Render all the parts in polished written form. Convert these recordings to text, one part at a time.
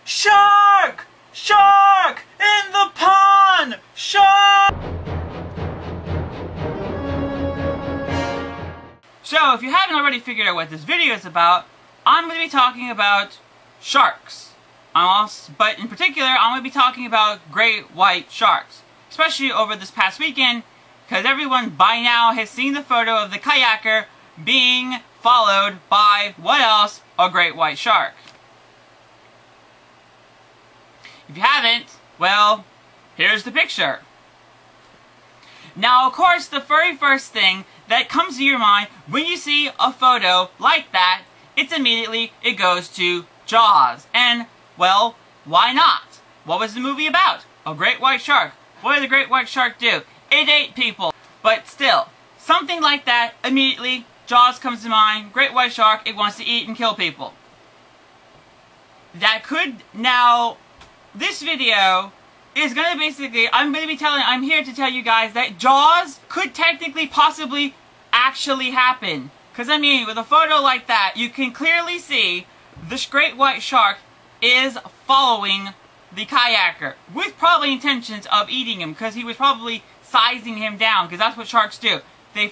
Shark! Shark! In the pond! Shark! So, if you haven't already figured out what this video is about, I'm going to be talking about sharks. But in particular, I'm going to be talking about great white sharks. Especially over this past weekend, because everyone by now has seen the photo of the kayaker being followed by, what else? A great white shark. If you haven't, well, here's the picture. Now, of course, the very first thing that comes to your mind when you see a photo like that, it goes to Jaws. And, well, why not? What was the movie about? A great white shark. What did the great white shark do? It ate people. But still, something like that, immediately, Jaws comes to mind. Great white shark, it wants to eat and kill people. Now, this video is going to basically, I'm here to tell you guys that Jaws could technically, possibly, actually happen. Because, I mean, with a photo like that, you can clearly see this great white shark is following the kayaker, with probably intentions of eating him, because he was probably sizing him down, because that's what sharks do. They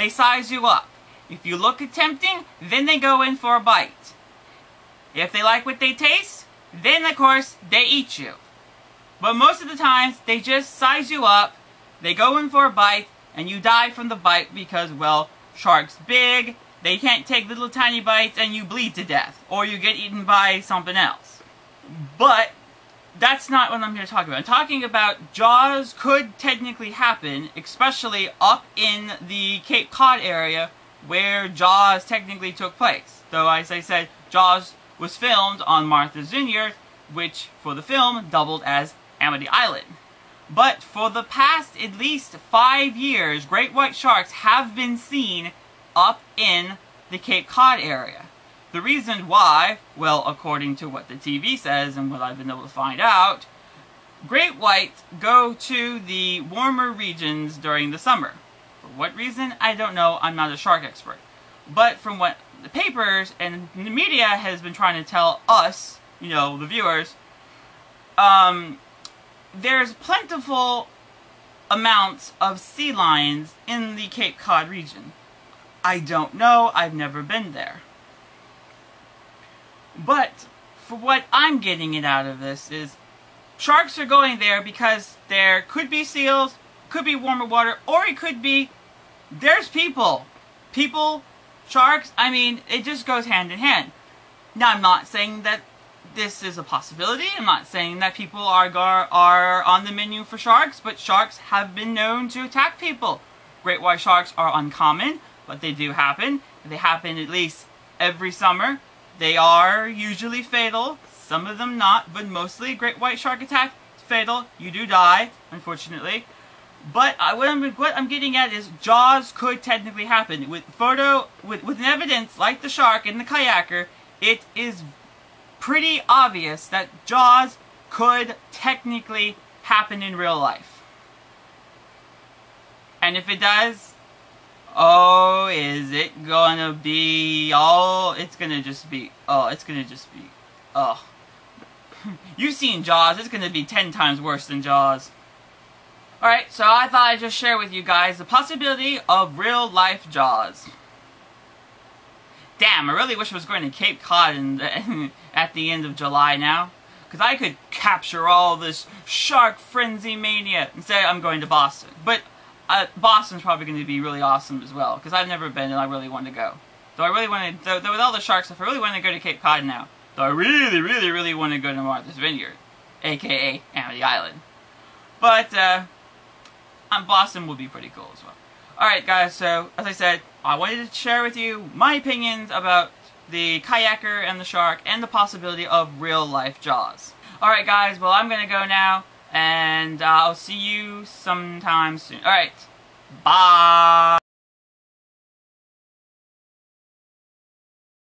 size you up. If you look tempting, then they go in for a bite. If they like what they taste, then of course, they eat you. But most of the times, they just size you up, they go in for a bite, and you die from the bite because, well, sharks big, they can't take little tiny bites, and you bleed to death. Or you get eaten by something else. But that's not what I'm here to talk about. I'm talking about Jaws could technically happen, especially up in the Cape Cod area where Jaws technically took place. Though, as I said, Jaws was filmed on Martha's Vineyard, which, for the film, doubled as Amity Island. But for the past at least 5 years, great white sharks have been seen up in the Cape Cod area. The reason why, well, according to what the TV says and what I've been able to find out, great whites go to the warmer regions during the summer. For what reason? I don't know. I'm not a shark expert. But from what the papers and the media has been trying to tell us, you know, the viewers, there's plentiful amounts of sea lions in the Cape Cod region. I don't know. I've never been there. But, for what I'm getting it out of this is, sharks are going there because there could be seals, could be warmer water, or it could be, there's people. People, sharks, I mean, it just goes hand in hand. Now, I'm not saying that this is a possibility, I'm not saying that people are on the menu for sharks, but sharks have been known to attack people. Great white sharks are uncommon, but they do happen. They happen at least every summer. They are usually fatal, some of them not, but mostly great white shark attack is fatal. You do die, unfortunately. But what I'm getting at is Jaws could technically happen. With an evidence like the shark and the kayaker, it is pretty obvious that Jaws could technically happen in real life. And if it does, oh, is it gonna be, it's gonna just be, You've seen Jaws, it's gonna be 10 times worse than Jaws. Alright, so I thought I'd just share with you guys the possibility of real-life Jaws. Damn, I really wish I was going to Cape Cod at the end of July now. Because I could capture all this shark frenzy mania. Instead, I'm going to Boston. But Boston's probably going to be really awesome as well, because I've never been and I really want to go. Though with all the shark stuff, I really want to go to Cape Cod now. Though I really, really, really want to go to Martha's Vineyard, aka Amity Island. But, Boston would be pretty cool as well. Alright guys, so, as I said, I wanted to share with you my opinions about the kayaker and the shark, and the possibility of real-life Jaws. Alright guys, well I'm gonna go now. And I'll see you sometime soon. Alright, bye!